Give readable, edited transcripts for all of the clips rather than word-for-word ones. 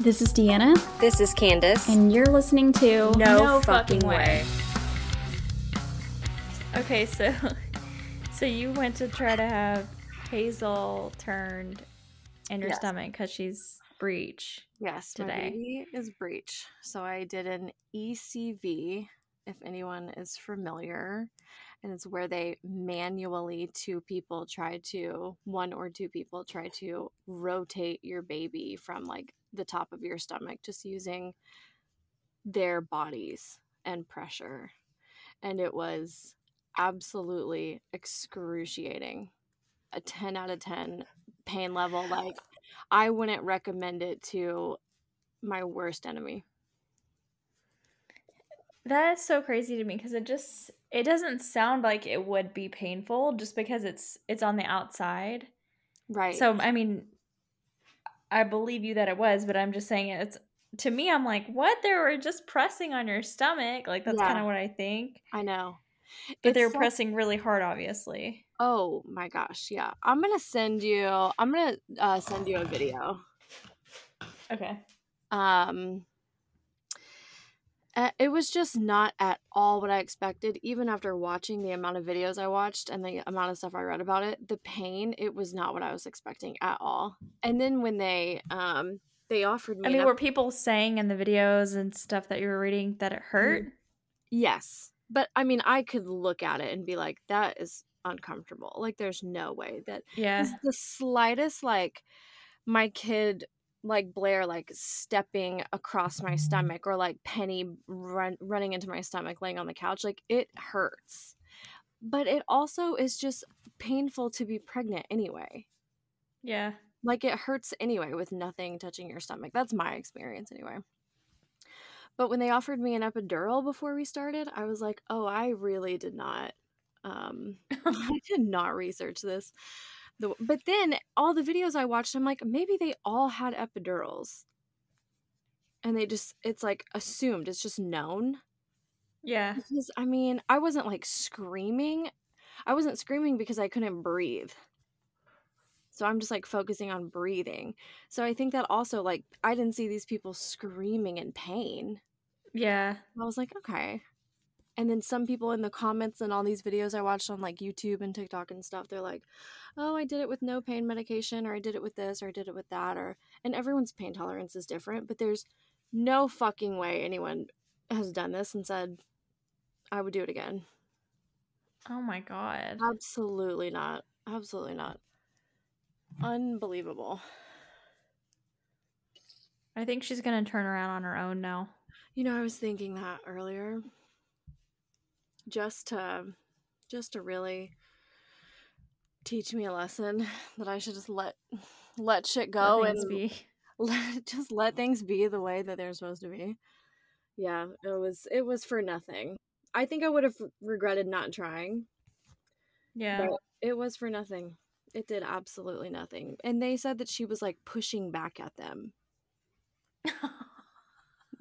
This is Deanna. This is Candice. And you're listening to No Fucking Way. Okay, so you went to try to have Hazel turned in your stomach because she's breech. Yes, today. My baby is breech. So I did an ECV, if anyone is familiar. And it's where they manually, one or two people try to rotate your baby from like the top of your stomach, just using their bodies and pressure. And it was absolutely excruciating. A 10 out of 10 pain level. Like, I wouldn't recommend it to my worst enemy. That is so crazy to me because it doesn't sound like it would be painful just because it's on the outside. Right. So, I mean, I believe you that it was, but I'm just saying to me, I'm like, what? They were just pressing on your stomach. Like, that's kind of what I think. I know. But they were pressing really hard, obviously. Oh my gosh, yeah. I'm gonna send you a video. Okay. It was just not at all what I expected. Even after watching the amount of videos I watched and the amount of stuff I read about it, the pain, it was not what I was expecting at all. And then when they offered me, were people saying in the videos and stuff that you were reading that it hurt? Yes. But I mean, I could look at it and be like, that is uncomfortable. Like, there's no way that the slightest, like, my kid, like Blair, like stepping across my stomach, or like Penny running into my stomach laying on the couch, like, it hurts. But it also is just painful to be pregnant anyway. Yeah. Like, it hurts anyway with nothing touching your stomach. That's my experience anyway. But when they offered me an epidural before we started, I was like, oh, I really did not I did not research this. But then all the videos I watched, I'm like, maybe they all had epidurals. And it's like assumed, it's just known. Yeah. Because, I mean, I wasn't like screaming. I wasn't screaming because I couldn't breathe. So I'm just like focusing on breathing. So I think that also, like, I didn't see these people screaming in pain. Yeah. I was like, okay. And then some people in the comments and all these videos I watched on like YouTube and TikTok and stuff, they're like, oh, I did it with no pain medication, or I did it with this, or I did it with that, and everyone's pain tolerance is different, but there's no fucking way anyone has done this and said, I would do it again. Oh my God. Absolutely not. Absolutely not. Unbelievable. I think she's going to turn around on her own now. You know, I was thinking that earlier. Just to really teach me a lesson that I should just let shit go and let things be the way that they're supposed to be. Yeah, it was for nothing. I think I would have regretted not trying. Yeah. But it was for nothing. It did absolutely nothing. And they said that she was like pushing back at them.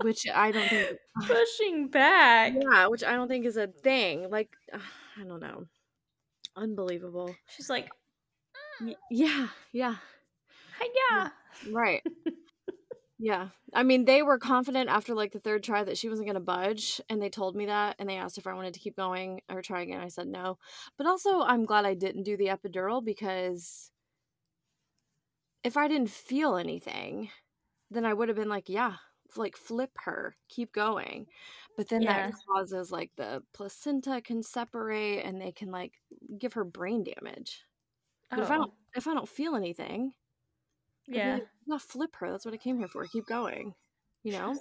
Which I don't think pushing back. Yeah, which I don't think is a thing. Like, I don't know. Unbelievable. She's like, yeah. Hi-ya. Right. Yeah. I mean, they were confident after like the third try that she wasn't going to budge, and they told me that, and they asked if I wanted to keep going or try again. I said no. But also, I'm glad I didn't do the epidural, because if I didn't feel anything, then I would have been like, yeah, like flip her, keep going. But then that causes like the placenta can separate, and they can like give her brain damage. But if I don't feel anything, yeah, not flip her. That's what I came here for. Keep going, you know.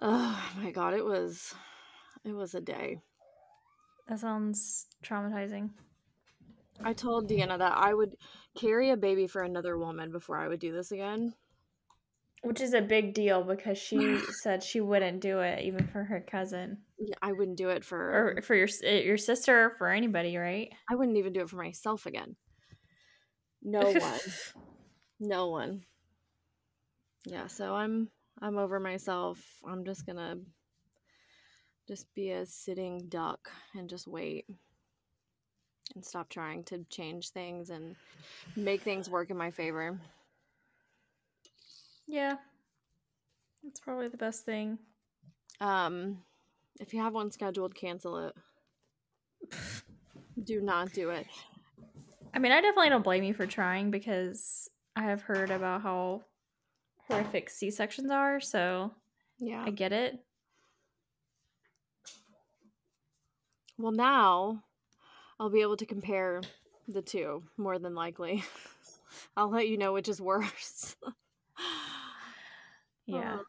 Oh my God, it was a day. That sounds traumatizing. I told Deanna that I would carry a baby for another woman before I would do this again. Which is a big deal, because she said she wouldn't do it even for her cousin. Yeah, I wouldn't do it for your sister, or for anybody, right? I wouldn't even do it for myself again. No one. No one. Yeah, so I'm over myself. I'm just gonna be a sitting duck and just wait and stop trying to change things and make things work in my favor. Yeah. That's probably the best thing. If you have one scheduled, cancel it. Do not do it. I mean, I definitely don't blame you for trying because I have heard about how horrific C-sections are, so Yeah. I get it. Well, now I'll be able to compare the two, more than likely. I'll let you know which is worse. Yeah.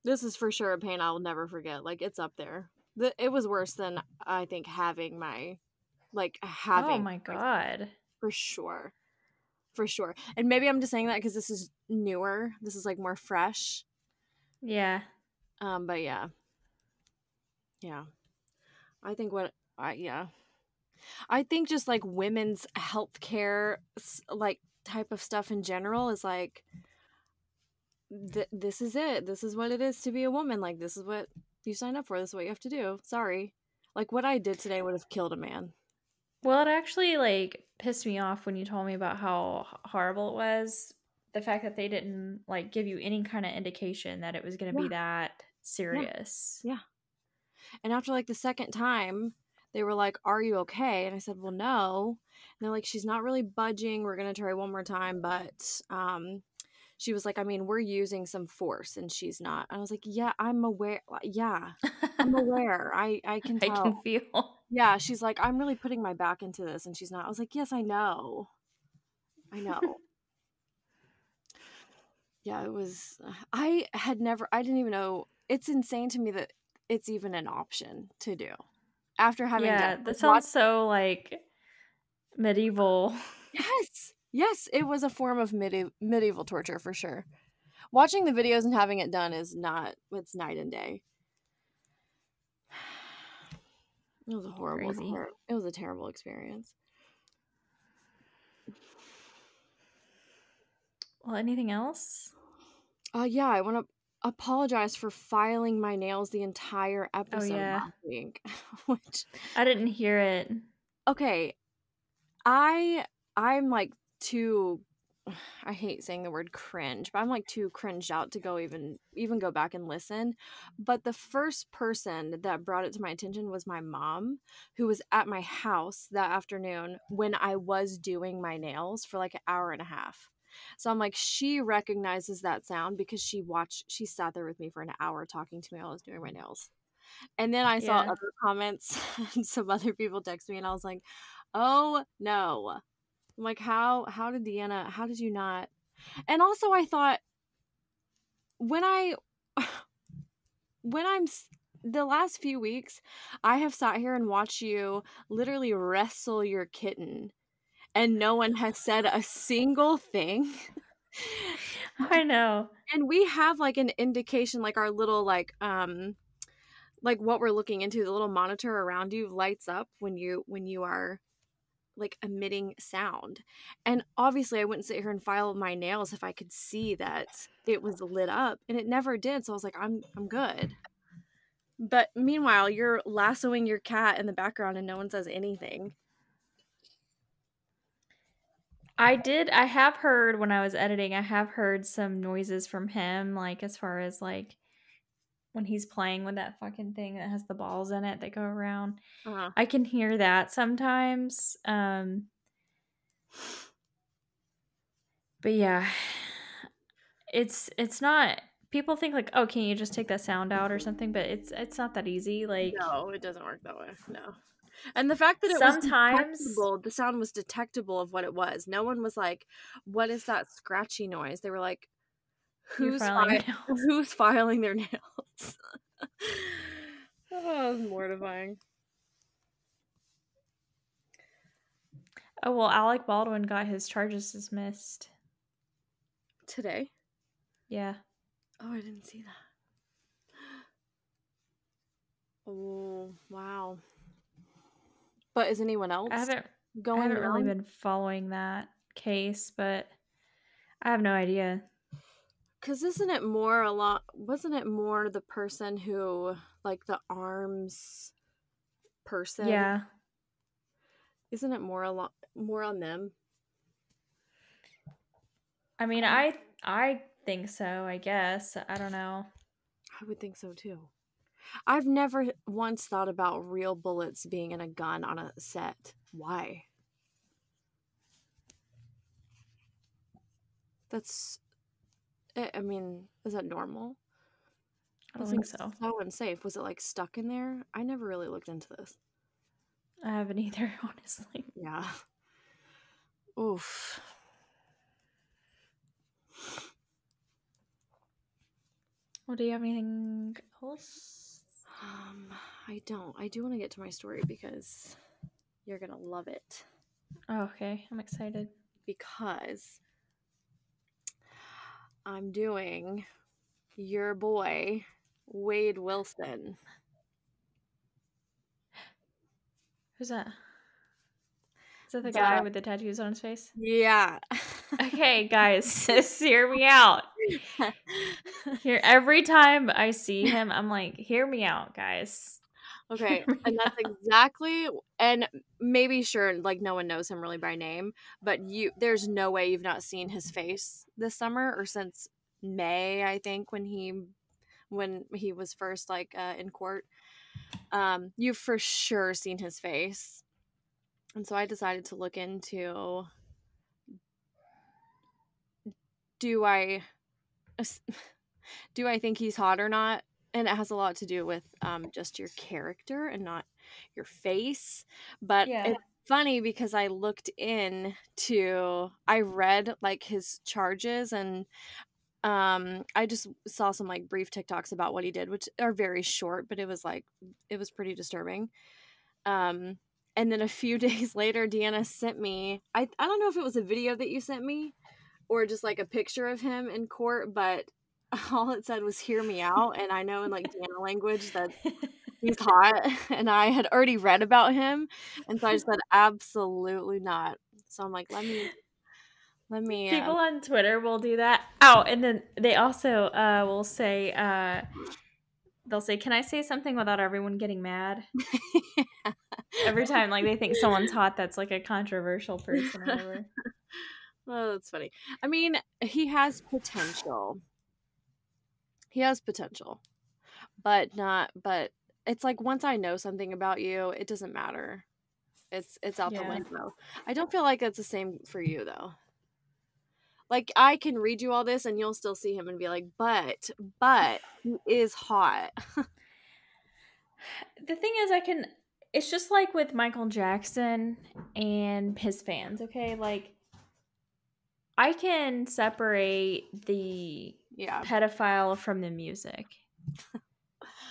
This is for sure a pain I'll never forget. Like, it's up there. It was worse than, I think, having my, Oh my god. for sure. For sure. And maybe I'm just saying that because this is newer. This is, like, more fresh. Yeah. But yeah. Yeah. I think I think just, like, women's healthcare, like, type of stuff in general is, like, this is it. This is what it is to be a woman. Like, this is what you sign up for. This is what you have to do. Sorry. Like, what I did today would have killed a man. Well, it actually like pissed me off when you told me about how horrible it was. The fact that they didn't like give you any kind of indication that it was going to be Yeah. that Yeah. serious. Yeah. And after, like, the second time, they were like, "Are you okay?" And I said, "Well, no." And they're like, "She's not really budging. We're going to try one more time." But she was like, "I mean, we're using some force and she's not." And I was like, "Yeah, I'm aware. Yeah, I'm aware. I can I can tell." feel. Yeah, she's like, "I'm really putting my back into this." And she's not. I was like, "Yes, I know. I know." Yeah, it was. I didn't even know. It's insane to me that it's even an option to do. After having done, Yeah, like, that watch. sounds so like medieval. Yes, it was a form of medieval torture for sure. Watching the videos and having it done is not. It's night and day. It was a horrible. Crazy. It was a terrible experience. Well, anything else? Yeah, I want to apologize for filing my nails the entire Oh episode yeah. last week. Which, I didn't hear it. okay, I'm like too. I hate saying the word cringe, but I'm like too cringed out to go even go back and listen. But the first person that brought it to my attention was my mom, who was at my house that afternoon when I was doing my nails for like an hour and a half. So I'm like, she recognizes that sound because she sat there with me for an hour talking to me while I was doing my nails. And then I saw Yeah. other comments and some other people text me and I was like, oh no. I'm like, how did Deanna, how did you not? And also I thought when I when I'm the last few weeks, I have sat here and watched you literally wrestle your kitten and no one has said a single thing. I know. And we have like an indication, like our little like what we're looking into, the little monitor around you lights up when you are like emitting sound. And obviously I wouldn't sit here and file my nails if I could see that it was lit up, and it never did. So I was like, I'm good. But meanwhile, you're lassoing your cat in the background and no one says anything. I have heard when I was editing, I have heard some noises from him, like as far as like when he's playing with that fucking thing that has the balls in it that go around. Uh-huh. I can hear that sometimes. But yeah, it's not people think like, oh, can you just take that sound out or something? But it's not that easy. Like No, it doesn't work that way. No. And the fact that it was sometimes detectable, the sound was detectable of what it was. No one was like, what is that scratchy noise? They were like, you're filing your nails. who's filing their nails? Oh, it was mortifying. Oh well, Alec Baldwin got his charges dismissed. Today? Yeah. Oh, I didn't see that. Oh, wow. But is anyone else I haven't going really down? been following that case, but I have no idea. Because wasn't it more the person who, like, the arms person? Yeah. Isn't it more on them? I mean, I think so, I guess. I don't know. I would think so too. I've never once thought about real bullets being in a gun on a set. Why? That's, I mean, is that normal? I That don't think seems so. so unsafe. Was it like stuck in there? I never really looked into this. I haven't either, honestly. Yeah. Oof. Well, do you have anything else? I don't. I do want to get to my story because you're gonna love it. Oh, okay, I'm excited. Because I'm doing your boy, Wade Wilson. Who's that? Is that the guy with the tattoos on his face? Yeah. Okay, guys, hear me out. Here, every time I see him, I'm like, hear me out, guys. Okay, Hear me and that's out. exactly, and maybe sure, like no one knows him really by name, but there's no way you've not seen his face this summer or since May, I think, when he was first like in court. You've for sure seen his face. And so I decided to look into, do I do I think he's hot or not? And it has a lot to do with just your character and not your face. But Yeah. it's funny because I read like his charges, and I just saw some like brief TikToks about what he did, which are very short, but it was pretty disturbing. Um, and then a few days later, Deanna sent me, I don't know if it was a video that you sent me or just like a picture of him in court, but all it said was "hear me out," and I know in like Deanna language that he's hot, and I had already read about him, and so I just said absolutely not. So I'm like, let me People on Twitter will do that. Oh, and then they also will say, they'll say, "Can I say something without everyone getting mad?" Every time, like they think someone's hot, that's like a controversial person or whatever. Oh, that's funny. I mean, he has potential. He has potential, but it's like once I know something about you, it doesn't matter. It's out the Yeah. window. I don't feel like it's the same for you though. Like I can read you all this and you'll still see him and be like, but he is hot. The thing is, it's just like with Michael Jackson and his fans, okay? Like, I can separate the Yeah. pedophile from the music.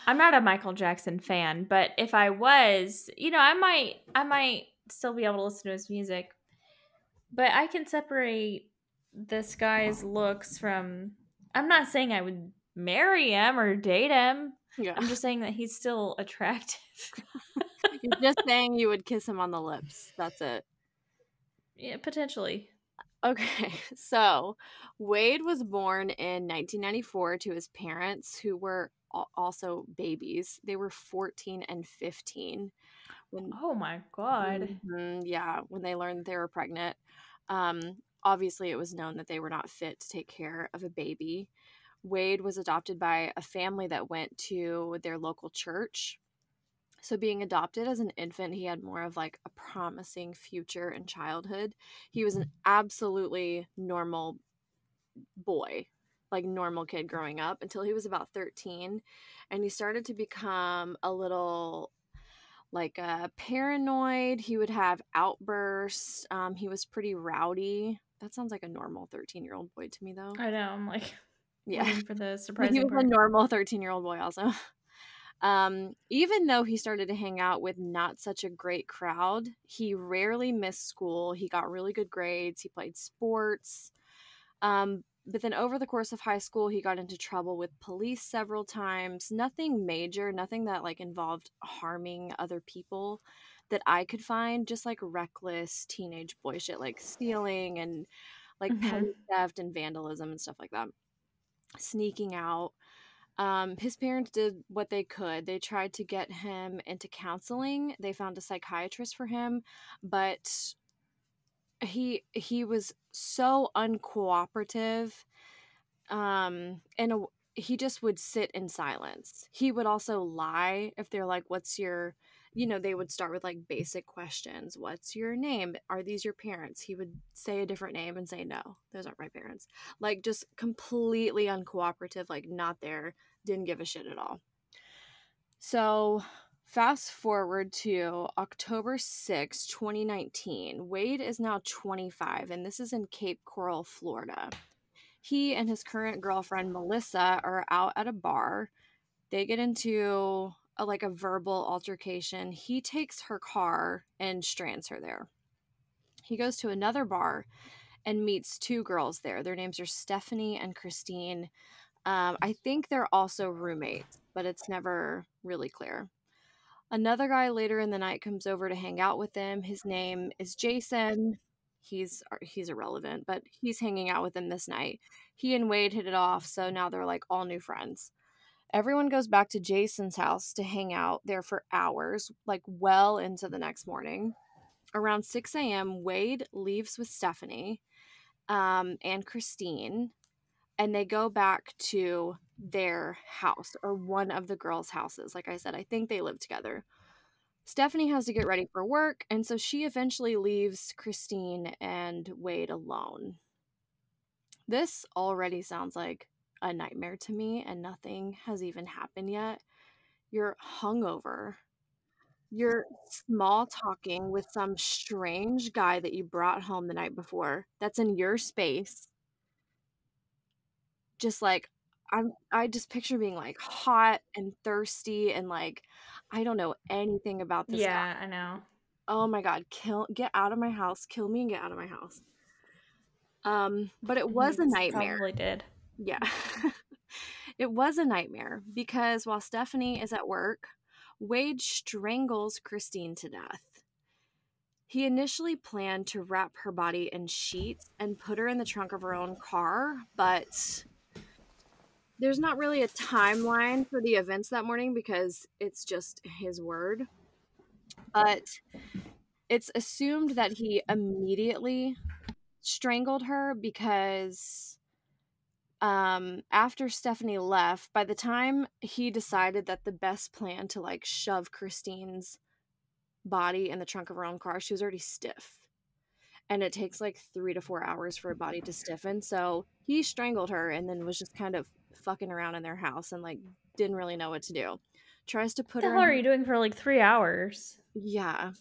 I'm not a Michael Jackson fan, but if I was, I might still be able to listen to his music. But I can separate this guy's looks from. I'm not saying I would marry him or date him. Yeah. I'm just saying that he's still attractive. You're just saying you would kiss him on the lips. That's it. Yeah, potentially. Okay. So, Wade was born in 1994 to his parents who were also babies. They were 14 and 15 when Oh my god. yeah, when they learned that they were pregnant. Obviously, it was known that they were not fit to take care of a baby. Wade was adopted by a family that went to their local church. So, being adopted as an infant, he had more of like a promising future in childhood. He was an absolutely normal boy, like normal kid growing up until he was about 13. And he started to become a little like paranoid. He would have outbursts. He was pretty rowdy. That sounds like a normal 13-year-old boy to me though. I know. I'm like Yeah. waiting for the But he surprising was a part. normal 13-year-old boy also. Even though he started to hang out with not such a great crowd, he rarely missed school. He got really good grades. He played sports. But then over the course of high school, he got into trouble with police several times. Nothing major, nothing that like involved harming other people that I could find, just like reckless teenage boy shit, like stealing and like petty theft and vandalism and stuff like that. Sneaking out. His parents did what they could. They tried to get him into counseling. They found a psychiatrist for him, but he was so uncooperative. he just would sit in silence. He would also lie if they're like, what's your, they would start with like basic questions. What's your name? Are these your parents? He would say a different name and say, no, those aren't my parents. Like, just completely uncooperative, like not there, didn't give a shit at all. So fast forward to October 6, 2019. Wade is now 25, and this is in Cape Coral, Florida. He and his current girlfriend, Melissa, are out at a bar. They get into a verbal altercation. He takes her car and strands her there. He goes to another bar and meets two girls there. Their names are Stephanie and Christine. I think they're also roommates, but it's never really clear. Another guy later in the night comes over to hang out with them. His name is Jason. He's irrelevant, but he's hanging out with them this night. He and Wade hit it off, so now they're like all new friends. Everyone goes back to Jason's house to hang out there for hours, like well into the next morning. Around 6 a.m., Wade leaves with Stephanie and Christine, and they go back to their house, or one of the girls' houses. Like I said, I think they live together. Stephanie has to get ready for work, and so she eventually leaves Christine and Wade alone. This already sounds like a nightmare to me, and nothing has even happened yet. You're hungover. You're small talking with some strange guy that you brought home the night before that's in your space. Just like, I just picture being like hot and thirsty and like, I don't know anything about this guy. Yeah, I know. Oh my God, get out of my house. Kill me and get out of my house. But it was a nightmare. Probably did. Yeah. It was a nightmare because while Stephanie is at work, Wade strangles Christine to death. He initially planned to wrap her body in sheets and put her in the trunk of her own car, but there's not really a timeline for the events that morning because it's just his word. But it's assumed that he immediately strangled her because after Stephanie left, by the time he decided that the best plan to like shove Christine's body in the trunk of her own car, she was already stiff. And it takes like 3 to 4 hours for a body to stiffen. So he strangled her and then was just kind of fucking around in their house and like didn't really know what to do. Tries to put What the her hell are you doing for like 3 hours? Yeah.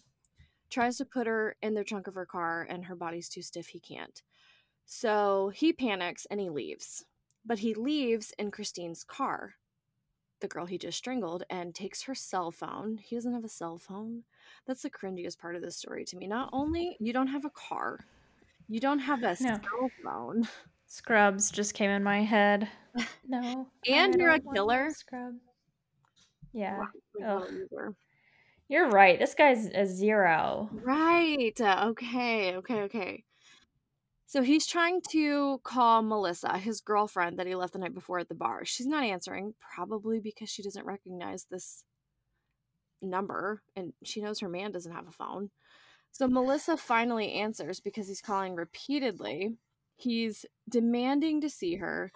Tries to put her in the trunk of her car and her body's too stiff, he can't. So he panics and he leaves. But he leaves in Christine's car, the girl he just strangled, and takes her cell phone. He doesn't have a cell phone. That's the cringiest part of this story to me. Not only you don't have a car, you don't have a cell phone. Scrubs just came in my head. No. And you're a killer. Scrub. Yeah. Wow, You're right. This guy's a 0. Right. Okay. So he's trying to call Melissa, his girlfriend that he left the night before at the bar. She's not answering, probably because she doesn't recognize this number and she knows her man doesn't have a phone. So Melissa finally answers because he's calling repeatedly. He's demanding to see her.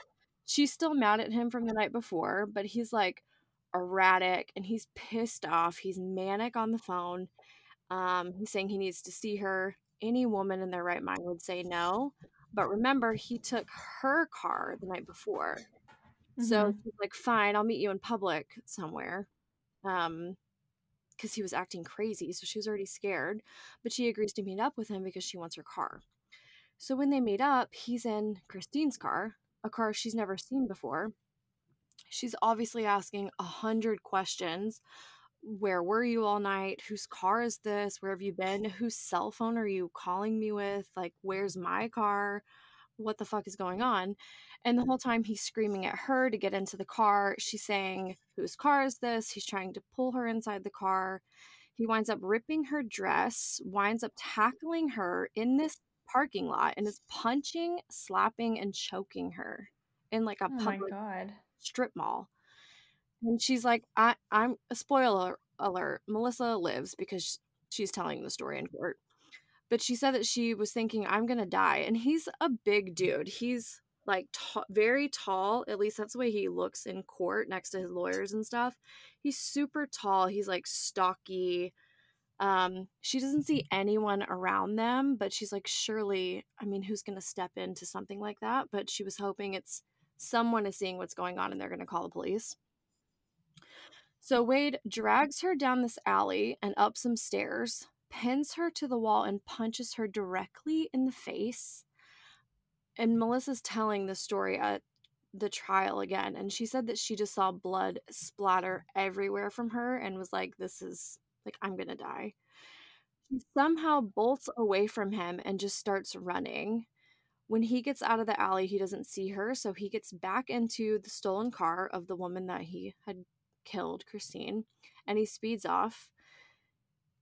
She's still mad at him from the night before, but he's like erratic and he's pissed off. He's manic on the phone. He's saying he needs to see her. Any woman in their right mind would say no. But remember, he took her car the night before. So she's like, fine, I'll meet you in public somewhere. Because he was acting crazy, so she was already scared. But she agrees to meet up with him because she wants her car. So when they meet up, he's in Christine's car, a car she's never seen before. She's obviously asking 100 questions. Where were you all night? Whose car is this? Where have you been? Whose cell phone are you calling me with? Like, where's my car? What the fuck is going on? And the whole time he's screaming at her to get into the car. She's saying, whose car is this? He's trying to pull her inside the car. He winds up ripping her dress, winds up tackling her in this parking lot, and is punching, slapping, and choking her in like a public strip mall. And she's like, I'm a spoiler alert. Melissa lives because she's telling the story in court. But she said that she was thinking, I'm going to die. And he's a big dude. He's like very tall. At least that's the way he looks in court next to his lawyers and stuff. He's super tall. He's like stocky. She doesn't see anyone around them, but she's like, surely, I mean, who's going to step into something like that? But she was hoping it's someone is seeing what's going on and they're going to call the police. So Wade drags her down this alley and up some stairs, pins her to the wall, and punches her directly in the face. And Melissa's telling the story at the trial again, and she said that she just saw blood splatter everywhere from her and was like, this is, like, I'm gonna die. She somehow bolts away from him and just starts running. When he gets out of the alley, he doesn't see her, so he gets back into the stolen car of the woman that he had killed, Christine, and he speeds off.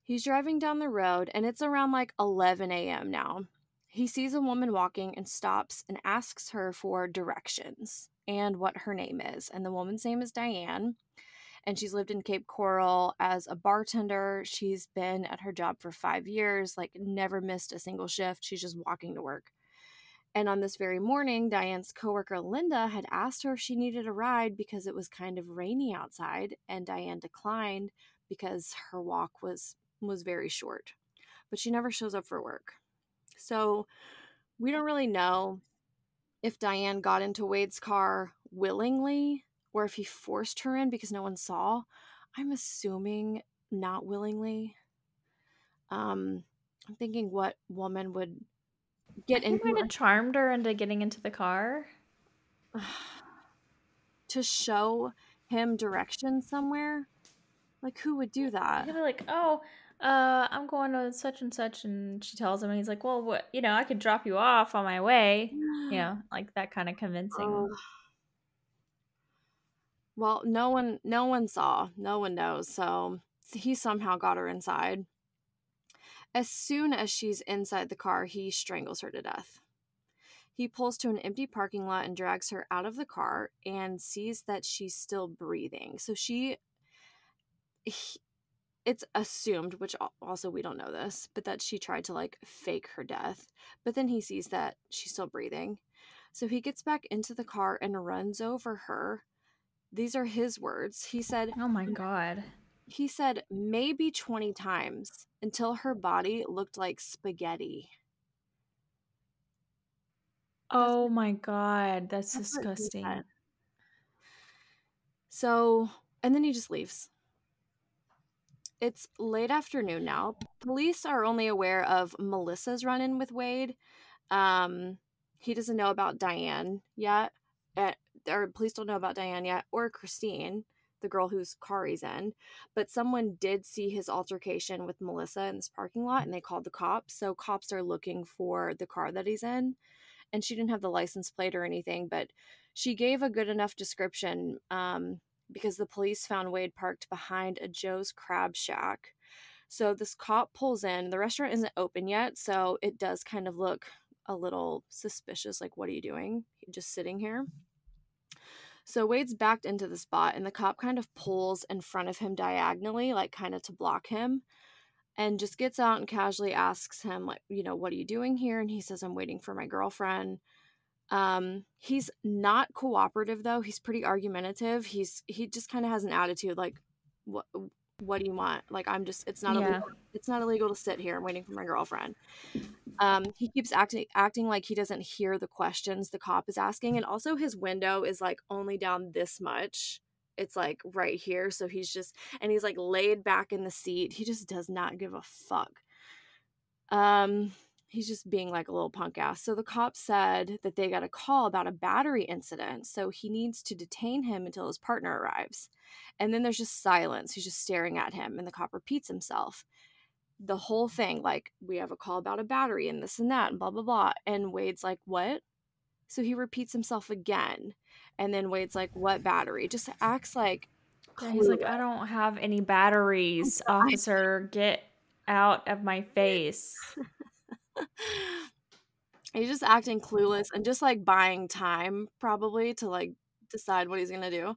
He's driving down the road, and it's around like 11 a.m. now. He sees a woman walking and stops and asks her for directions and what her name is. And the woman's name is Diane, and she's lived in Cape Coral as a bartender. She's been at her job for 5 years, like never missed a single shift. She's just walking to work. And on this very morning, Diane's coworker Linda had asked her if she needed a ride because it was kind of rainy outside, and Diane declined because her walk was very short. But she never shows up for work. So we don't really know if Diane got into Wade's car willingly or if he forced her in because no one saw. I'm assuming not willingly. I'm thinking what woman would get He into might have charmed her into getting into the car. to show him direction somewhere. Like, who would do that? He'd be like, "Oh, I'm going to such and such," and she tells him, and he's like, "Well, what? You know, I could drop you off on my way." You know, like that kind of convincing. Oh. Well, no one saw. No one knows. So he somehow got her inside. As soon as she's inside the car, he strangles her to death. He pulls to an empty parking lot and drags her out of the car and sees that she's still breathing. So it's assumed, which also we don't know this, but that she tried to like fake her death. But then he sees that she's still breathing. So he gets back into the car and runs over her. These are his words. He said, Oh my god. He said maybe 20 times until her body looked like spaghetti. Oh my god, that's That's what he disgusting. said. So, and then he just leaves. It's late afternoon now. Police are only aware of Melissa's run-in with Wade. He doesn't know about Diane yet. Or police don't know about Diane yet, or Christine, the girl whose car he's in. But someone did see his altercation with Melissa in this parking lot, and they called the cops. So cops are looking for the car that he's in. And she didn't have the license plate or anything, but she gave a good enough description because the police found Wade parked behind a Joe's Crab Shack. So this cop pulls in. The restaurant isn't open yet, so it does kind of look a little suspicious. Like, what are you doing? Just sitting here? So Wade's backed into the spot, and the cop kind of pulls in front of him diagonally, like kind of to block him, and just gets out and casually asks him, like, you know, what are you doing here? And he says, I'm waiting for my girlfriend. He's not cooperative though. He's pretty argumentative. He just kind of has an attitude like, what do you want? Like, it's not illegal to sit here. I'm waiting for my girlfriend. He keeps acting like he doesn't hear the questions the cop is asking, and also his window is like only down this much. It's like right here, so he's like laid back in the seat. He just does not give a fuck. He's just being like a little punk ass. So the cop said that they got a call about a battery incident, so he needs to detain him until his partner arrives. And then there's just silence. He's just staring at him, and the cop repeats himself. The whole thing, like, we have a call about a battery and this and that and blah, blah, blah. And Wade's like, what? So he repeats himself again. And then Wade's like, what battery? Just acts like Yeah, he's like, I don't have any batteries, officer. Get out of my face. He's just acting clueless and just like buying time probably to like decide what he's gonna do.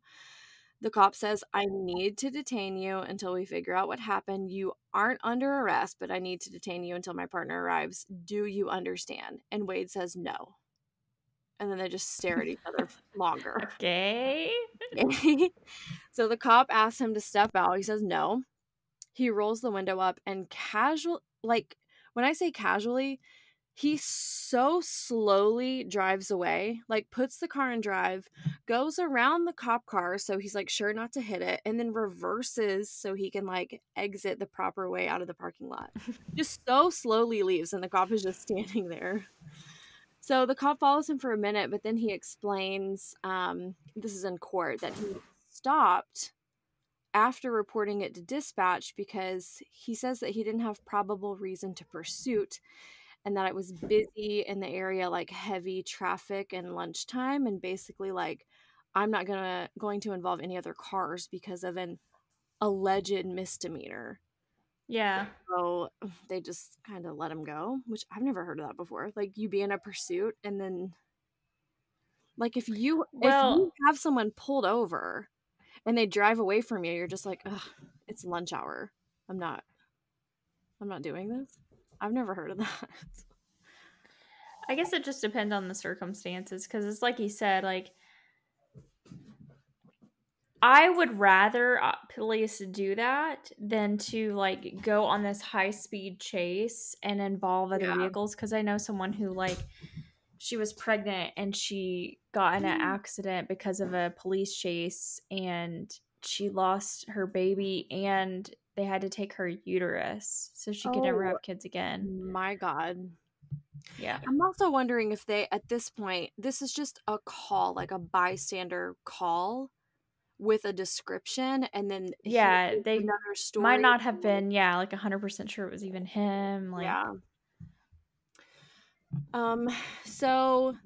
The cop says, I need to detain you until we figure out what happened. You aren't under arrest, but I need to detain you until my partner arrives. Do you understand? And Wade says no. And then they just stare at each other longer. Okay. So the cop asks him to step out. He says no. He rolls the window up and when I say casually, he so slowly drives away, like puts the car in drive, goes around the cop car so he's like sure not to hit it, and then reverses so he can like exit the proper way out of the parking lot. Just so slowly leaves, and the cop is just standing there. So the cop follows him for a minute, but then he explains, this is in court, that he stopped after reporting it to dispatch because he says that he didn't have probable reason to pursuit and that it was busy in the area, like heavy traffic and lunchtime, and basically like I'm not going to involve any other cars because of an alleged misdemeanor. Yeah. So they just kind of let him go, which I've never heard of that before. Like you be in a pursuit and then like if you have someone pulled over and they drive away from you, you're just like, ugh, it's lunch hour. I'm not doing this. I've never heard of that. I guess it just depends on the circumstances because it's like you said, like I would rather police do that than to like go on this high speed chase and involve other Yeah. vehicles because I know someone who like she was pregnant and she got in an accident because of a police chase and she lost her baby and they had to take her uterus so she could never have kids again. My God. Yeah. I'm also wondering if they, at this point, this is just a call, like a bystander call with a description, and then Yeah, here's they another story. might not have been, like 100% sure it was even him. Like, Yeah. So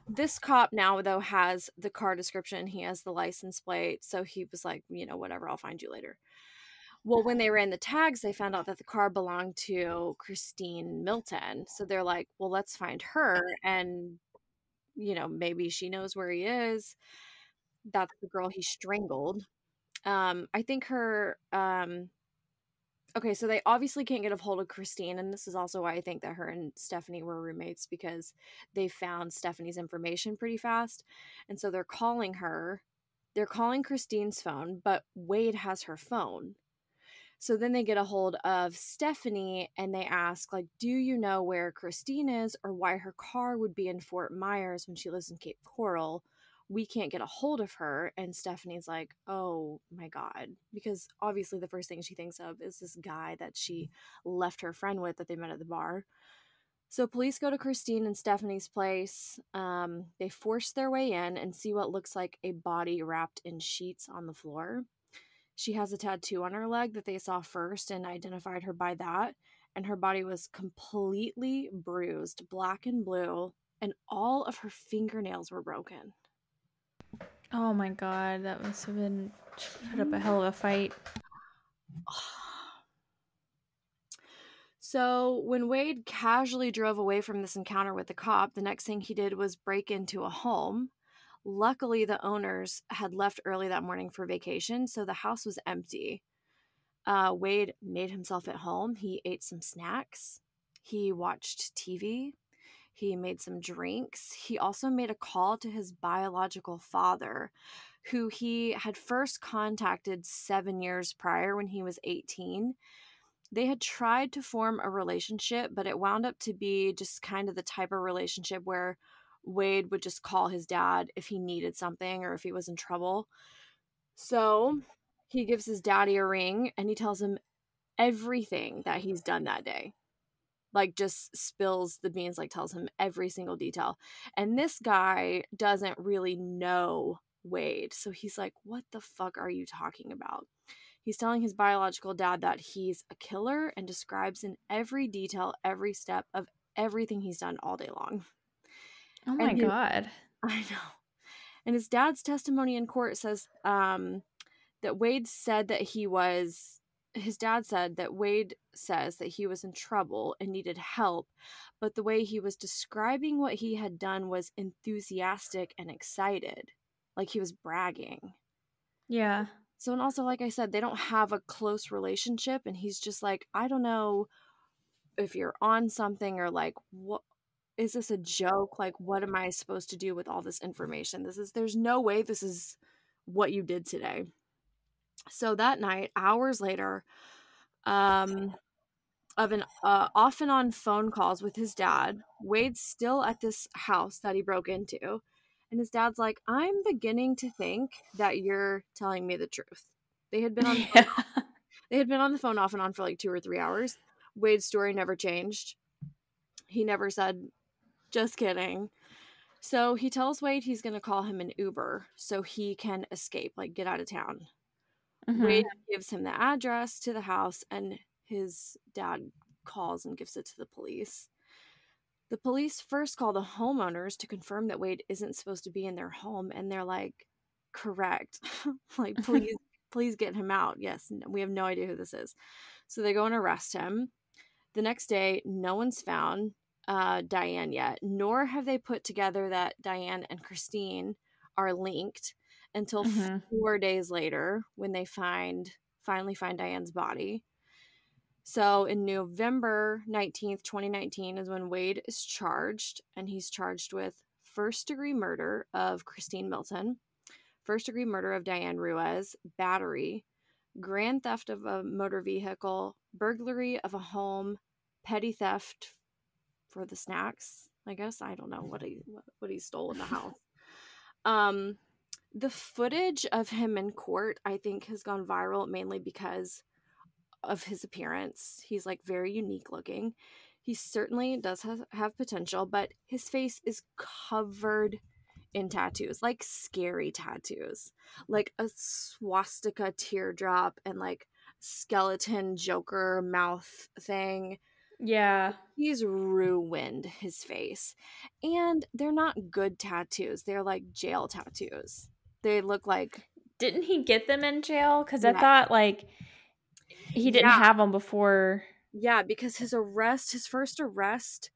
this cop now though has the car description. He has the license plate, so he was like, whatever, I'll find you later. Well, when they ran the tags, they found out that the car belonged to Christine Milton. So they're like, well, let's find her and maybe she knows where he is. That's the girl he strangled. I think her okay, so they obviously can't get a hold of Christine, and this is also why I think that her and Stephanie were roommates because they found Stephanie's information pretty fast. And so they're calling her. They're calling Christine's phone, but Wade has her phone. So then they get a hold of Stephanie and they ask, like, do you know where Christine is or why her car would be in Fort Myers when she lives in Cape Coral? We can't get a hold of her. And Stephanie's like, oh my God. Because obviously the first thing she thinks of is this guy that she left her friend with that they met at the bar. So police go to Christine and Stephanie's place. They force their way in and see what looks like a body wrapped in sheets on the floor. She has a tattoo on her leg that they saw first and identified her by that. And her body was completely bruised, black and blue, and all of her fingernails were broken. oh my God, that must have been put up a hell of a fight. So when Wade casually drove away from this encounter with the cop, the next thing he did was break into a home. Luckily, the owners had left early that morning for vacation, so the house was empty. Wade made himself at home. He ate some snacks. He watched TV. He made some drinks. He also made a call to his biological father, who he had first contacted 7 years prior when he was 18. They had tried to form a relationship, but it wound up to be just kind of the type of relationship where Wade would just call his dad if he needed something or if he was in trouble. So he gives his daddy a ring and he tells him everything that he's done that day. Like just spills the beans, like tells him every single detail. And this guy doesn't really know Wade. So he's like, what the fuck are you talking about? He's telling his biological dad that he's a killer and describes in every detail, every step of everything he's done all day long. Oh my God. I know. And his dad's testimony in court says that Wade said that his dad said that Wade says that he was in trouble and needed help, but the way he was describing what he had done was enthusiastic and excited, like he was bragging. Yeah. So, and also, like I said, they don't have a close relationship, and he's just like, I don't know if you're on something or like is this a joke? Like, what am I supposed to do with all this information? There's no way this is what you did today. So that night, hours later, of an off and on phone calls with his dad, Wade's still at this house that he broke into. And his dad's like, I'm beginning to think that you're telling me the truth. They had been on the phone. Yeah. They had been on the phone off and on for like 2 or 3 hours. Wade's story never changed. He never said, just kidding. So he tells Wade he's going to call him an Uber so he can escape, like get out of town. Wade gives him the address to the house, and his dad calls and gives it to the police. The police first call the homeowners to confirm that Wade isn't supposed to be in their home, and they're like, correct. Like, please get him out. Yes, we have no idea who this is. So they go and arrest him. The next day, no one's found Diane yet, nor have they put together that Diane and Christine are linked until 4 days later when they finally find Diane's body. So in November 19th, 2019 is when Wade is charged, and he's charged with first-degree murder of Christine Milton, first-degree murder of Diane Ruiz, battery, grand theft of a motor vehicle, burglary of a home, petty theft for the snacks, I guess. I don't know what he stole in the house. The footage of him in court, I think, has gone viral mainly because of his appearance. He's like very unique looking. He certainly does have potential, but his face is covered in tattoos, like scary tattoos, like a swastika teardrop and like skeleton Joker mouth thing. Yeah. He's ruined his face. And they're not good tattoos. They're like jail tattoos. They look like... Didn't he get them in jail? Because Yeah. I thought, like, he didn't have them before. Yeah, because his first arrest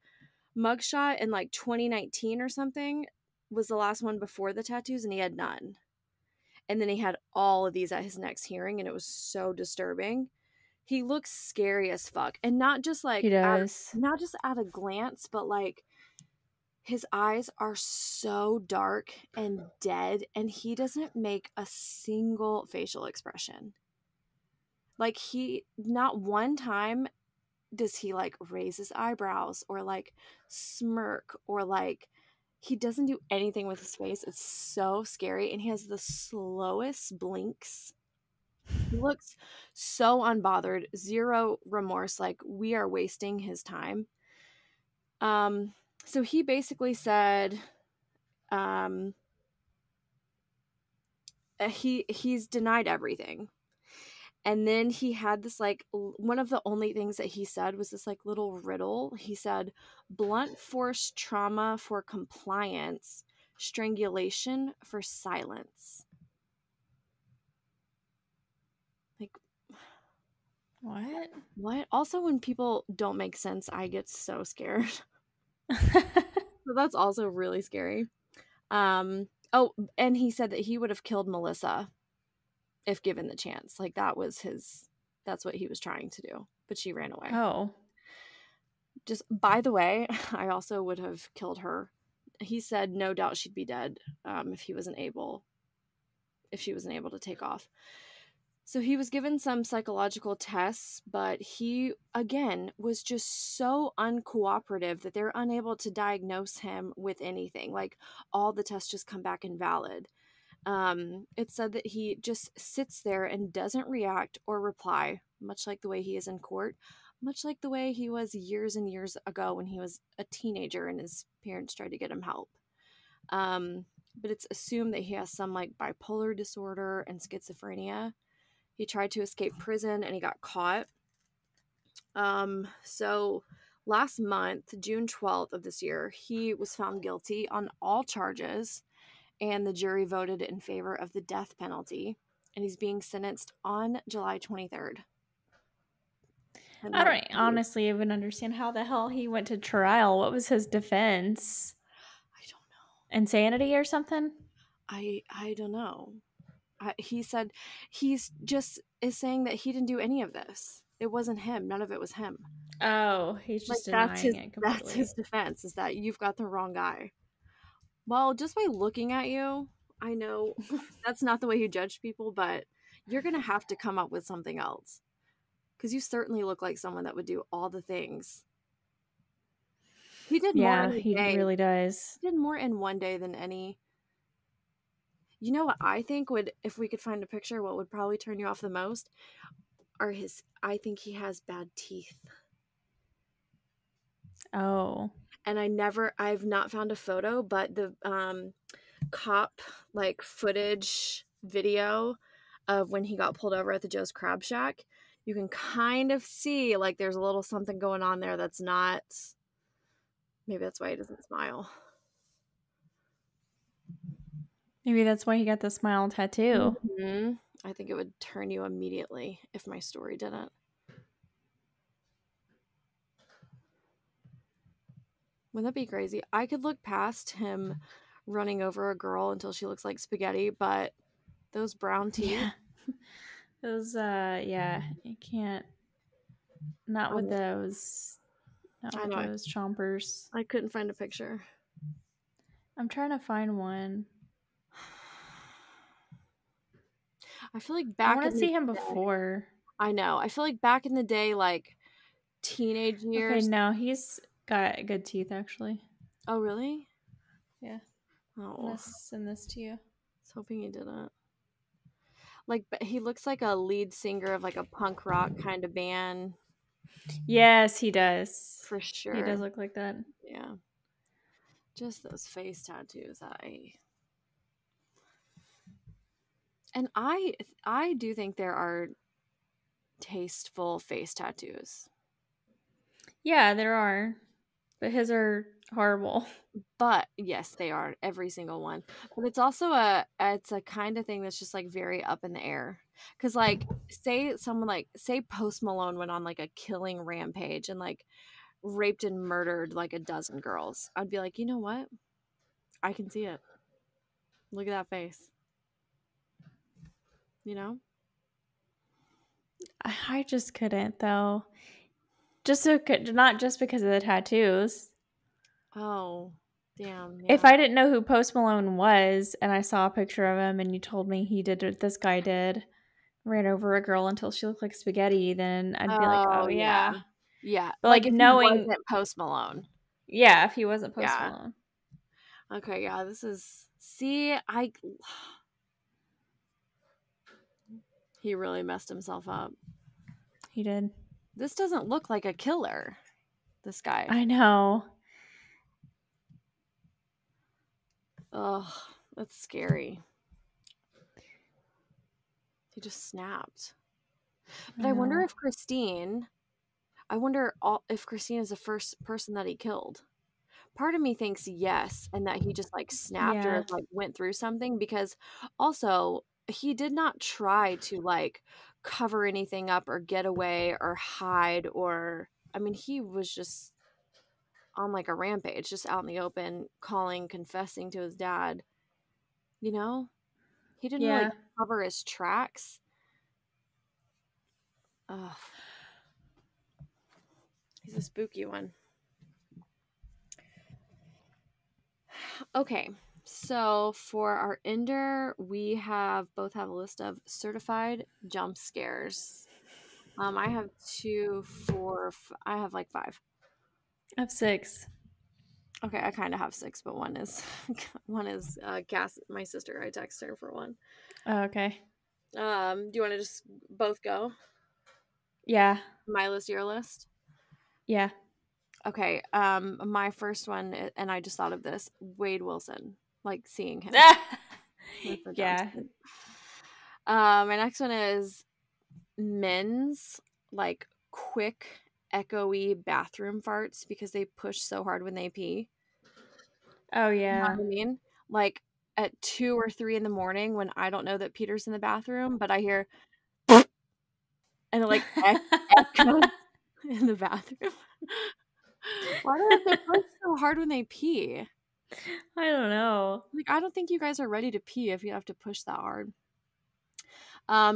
mugshot in like 2019 or something was the last one before the tattoos, and he had none. And then he had all of these at his next hearing, and it was so disturbing. He looks scary as fuck. And not just like... He does. not just at a glance, but like his eyes are so dark and dead, and he doesn't make a single facial expression. Like, not one time does he like raise his eyebrows or like smirk or like... he doesn't do anything with his face. It's so scary, and he has the slowest blinks. He looks so unbothered, zero remorse, like we are wasting his time. So he basically said he's denied everything. And then he had this, like, one of the only things that he said was this, like, little riddle. He said, blunt force trauma for compliance, strangulation for silence. Like, what? Also, when people don't make sense, I get so scared. So that's also really scary. Oh, and he said that he would have killed Melissa if given the chance. Like, that's what he was trying to do, but she ran away. Oh. Just, by the way, I also would have killed her. He said no doubt she'd be dead if she wasn't able to take off. So he was given some psychological tests, but he, again, was just so uncooperative that they're unable to diagnose him with anything. Like, all the tests just come back invalid. It said that he just sits there and doesn't react or reply, much like the way he is in court, much like the way he was years and years ago when he was a teenager and his parents tried to get him help. But it's assumed that he has some like bipolar disorder and schizophrenia. He tried to escape prison and he got caught. So last month, June 12th of this year, he was found guilty on all charges, and the jury voted in favor of the death penalty, and he's being sentenced on July 23rd. I don't honestly even understand how the hell he went to trial. What was his defense? I don't know. Insanity or something? I don't know. He said is saying that he didn't do any of this. It wasn't him. None of it was him. Oh, he's Like just denying it that's his completely. defense, is that you've got the wrong guy. Well, just by looking at you, I know that's not the way you judge people, but you're gonna have to come up with something else. Because you certainly look like someone that would do all the things. He did more in Yeah, a he day. really does. He did more in one day than any. You know what I think would, if we could find a picture, what would probably turn you off the most are his. I think he has bad teeth. Oh. And I've not found a photo, but the cop like footage video of when he got pulled over at the Joe's Crab Shack, you can kind of see like there's a little something going on there that's not. Maybe that's why he doesn't smile. Maybe that's why he got the smile tattoo. Mm-hmm. I think it would turn you immediately if my story didn't. Wouldn't that be crazy? I could look past him running over a girl until she looks like spaghetti, but those brown teeth. Yeah. Those yeah, you can't not with those I know. chompers. I couldn't find a picture. I'm trying to find one. I feel like I back want in to see the him day, before. I know. I feel like back in the day, like teenage Okay, years. no, he's got good teeth actually. Oh, really? Yeah. Oh, I'm gonna send this to you. I was hoping he didn't. Like, but he looks like a lead singer of like a punk rock kind of band. Yes, he does. For He sure. does look like that. Yeah. Just those face tattoos. And I do think there are tasteful face tattoos. Yeah, there are. But his are horrible. But yes, they are, every single one. But it's also it's a kind of thing that's just like very up in the air. Cause like say Post Malone went on like a killing rampage and like raped and murdered like a dozen girls. I'd be like, you know what? I can see it. Look at that face. You know? I just couldn't though. Not just because of the tattoos. Oh, damn. If Yeah. I didn't know who Post Malone was and I saw a picture of him and you told me he did what this guy did, ran over a girl until she looked like spaghetti, then I'd be like, Oh, oh yeah. yeah. Yeah. But Like like if he knowing, wasn't Post Malone. yeah, if he wasn't Post Yeah. Malone. Okay, yeah, this is. See, he really messed himself up. He did. This doesn't look like a killer. This guy. I know. Ugh, that's scary. He just snapped. But I wonder know. if Christine is the first person that he killed. Part of me thinks yes, and that he just like snapped Yeah. or like went through something, because also he did not try to like cover anything up or get away or hide, or I mean he was just on like a rampage, just out in the open, confessing to his dad. You know? He didn't really Yeah. cover his tracks. Ugh. He's a spooky one. Okay, so for our ender, we both have a list of certified jump scares. I have 2, 4, I have like 5. I have 6. Okay, I kind of have 6, but one is Cass, my sister. I text her for one. Oh, okay. Do you want to just both go? Yeah. My list, your list? Yeah. Okay, my first one, and I just thought of this, Wade Wilson, like seeing him. Yeah. My next one is men's like quick echoey bathroom farts because they push so hard when they pee. Oh You know yeah. what I mean? Like at 2 or 3 in the morning when I don't know that Peter's in the bathroom, but I hear and it like echoes in the bathroom. Why do they have to push so hard when they pee? I don't know. Like, I don't think you guys are ready to pee if you have to push that hard.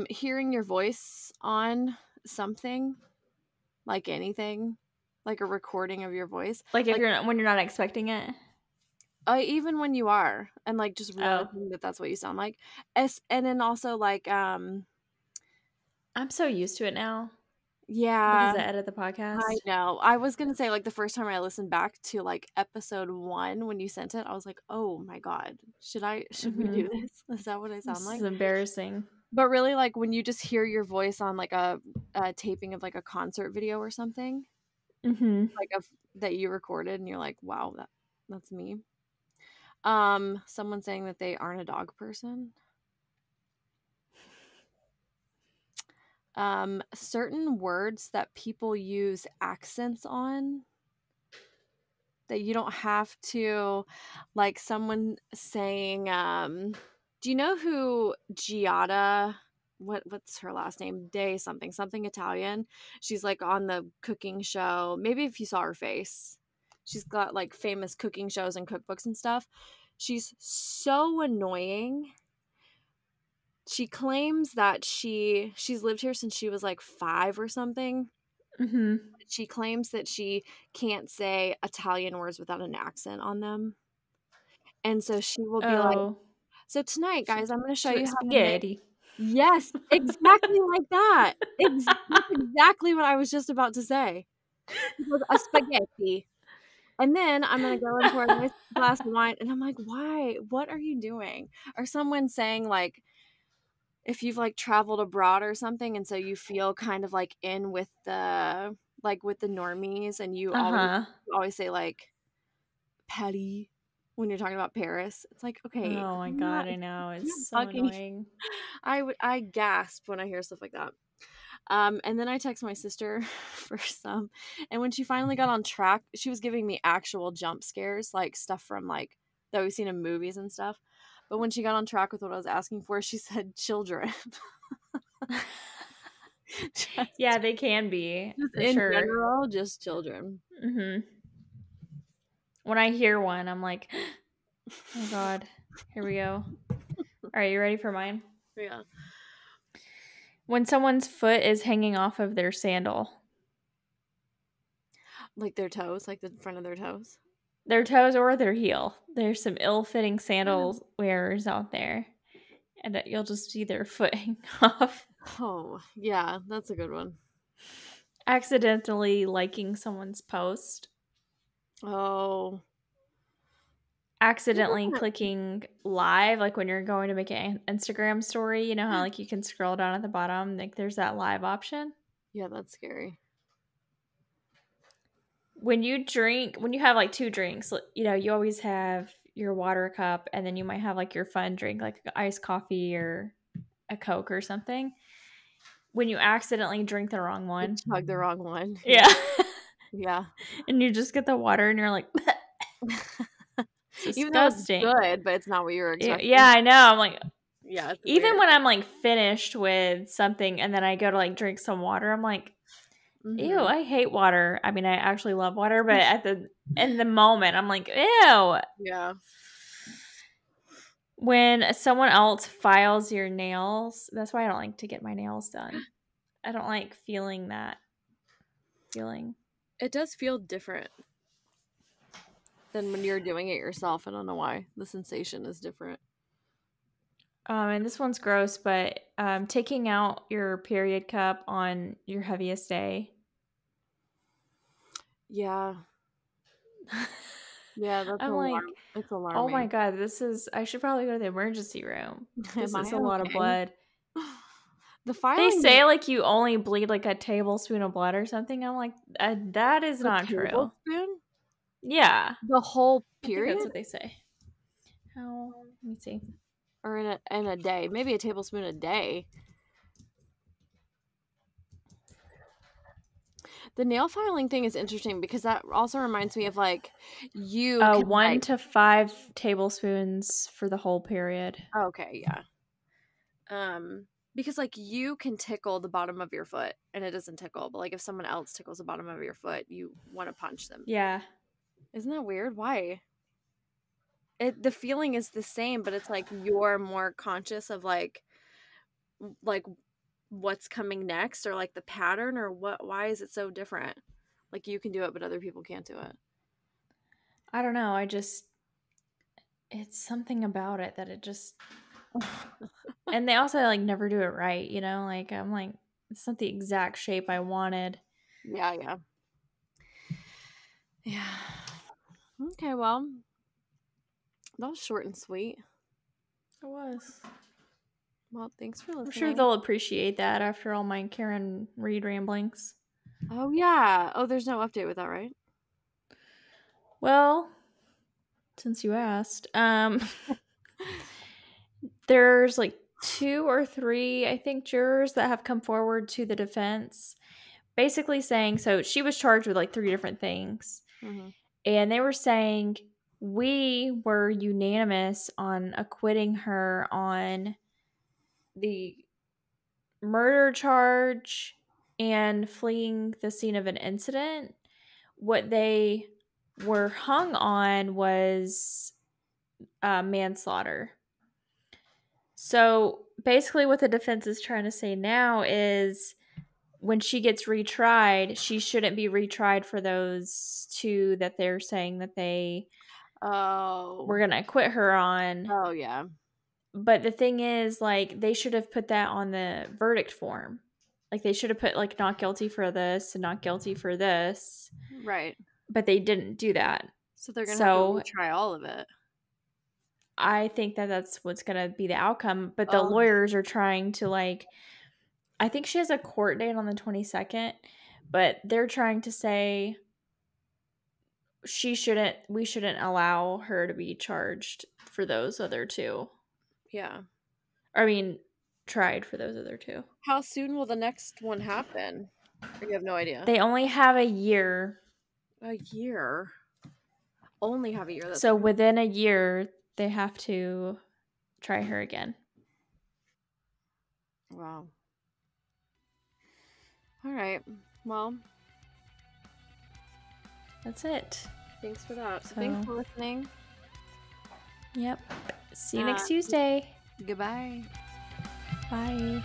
Hearing your voice on something, like anything, like a recording of your voice. Like if when you're not expecting it. Even when you are, and like just realizing that that's what you sound like. And then also like I'm so used to it now. Yeah. Because I edit the podcast. I know. I was gonna say, like, the first time I listened back to like episode 1 when you sent it, I was like, oh my god, should we do this? Is that what I sound This like? is embarrassing. But really, like, when you just hear your voice on like a taping of like a concert video or something, like that you recorded, and you're like, wow, that's me. Someone saying that they aren't a dog person. Certain words that people use accents on that you don't have to, like someone saying, do you know who Giada, what's her last name? Day something Italian. She's like on the cooking show. Maybe if you saw her face. She's got like famous cooking shows and cookbooks and stuff. She's so annoying. She claims that she's lived here since she was like 5 or something. She claims that she can't say Italian words without an accent on them. And so she will be like, so tonight, guys, I'm going to show you how spaghetti. to make. Yes, exactly like that. That's exactly what I was just about to say. She goes, a spaghetti. And then I'm going to go and pour a nice glass of wine. And I'm like, why? What are you doing? Or someone saying like, if you've like traveled abroad or something, and so you feel kind of like in with the normies, and you always say like Patty when you're talking about Paris. It's like, okay, oh my god, I know, it's so annoying. I gasp when I hear stuff like that. And then I text my sister for some, and when she finally got on track, she was giving me actual jump scares, like stuff from like that we've seen in movies and stuff. But when she got on track with what I was asking for, she said children. Yeah, they can be. Just for in sure. general, just children. When I hear one, I'm like, oh my god, here we go. All right, you ready for mine? Yeah. When someone's foot is hanging off of their sandal. Like their toes, like the front of their toes. Their toes or their heel. There's some ill-fitting sandals wearers out there. And that you'll just see their foot hang off. Oh, yeah, that's a good one. Accidentally liking someone's post. Oh. Accidentally clicking live, like when you're going to make an Instagram story. You know how like you can scroll down at the bottom, like there's that live option? Yeah, that's scary. When you have like 2 drinks, you know, you always have your water cup, and then you might have like your fun drink, like iced coffee or a Coke or something. When you accidentally drink the wrong one. You chug the wrong one. Yeah. Yeah. And you just get the water and you're like, even though it's good, but it's not what you were expecting. Yeah, I know. I'm like, yeah. Even weird. when I'm like finished with something and then I go to like drink some water, I'm like, ew, I hate water. I mean, I actually love water, but in the moment, I'm like, ew. Yeah. When someone else files your nails, that's why I don't like to get my nails done. I don't like feeling that feeling. It does feel different than when you're doing it yourself. I don't know why. The sensation is different. And this one's gross, but taking out your period cup on your heaviest day. Yeah. Yeah, that's it's alarming. Oh my god, I should probably go to the emergency room. This is a lot of blood. They say like you only bleed like a tablespoon of blood or something. I'm like, that is not true. Tablespoon? Yeah. The whole period? I think that's what they say. How? Let me see. Or in a day. Maybe a tablespoon a day. The nail filing thing is interesting because that also reminds me of like 1 to 5 tablespoons for the whole period. Okay, yeah. Because like you can tickle the bottom of your foot and it doesn't tickle, but like if someone else tickles the bottom of your foot, you want to punch them. Yeah. Isn't that weird? Why? The feeling is the same, but it's like you're more conscious of like what's coming next or like the pattern or why is it so different? Like you can do it, but other people can't do it. I don't know. It's something about it that it just. And they also like never do it right, you know? Like I'm like, it's not the exact shape I wanted. Yeah. Okay, well, that was short and sweet. It was. Well, thanks for listening. I'm sure they'll appreciate that after all my Karen Reed ramblings. Oh yeah. Oh, there's no update with that, right? Well, since you asked, there's like 2 or 3, I think, jurors that have come forward to the defense, basically saying, so she was charged with like 3 different things, and they were saying we were unanimous on acquitting her on the murder charge and fleeing the scene of an incident. What they were hung on was manslaughter. So basically, what the defense is trying to say now is when she gets retried, she shouldn't be retried for those 2 that they're saying that they were going to acquit her on. Oh, yeah. But the thing is, like, they should have put that on the verdict form. Like, they should have put, like, not guilty for this and not guilty for this. Right. But they didn't do that. So they're going to have to retry all of it. I think that that's what's going to be the outcome. But the lawyers are trying to, like, I think she has a court date on the 22nd. But they're trying to say we shouldn't allow her to be charged for those other 2. Yeah. I mean, tried for those other 2. How soon will the next one happen? Or you have no idea? They only have a year. A year? Only have a year. That's so within a year, they have to try her again. Wow. All right. Well, that's it. Thanks for that. Thanks for listening. Yep. See you next Tuesday. Goodbye. Bye.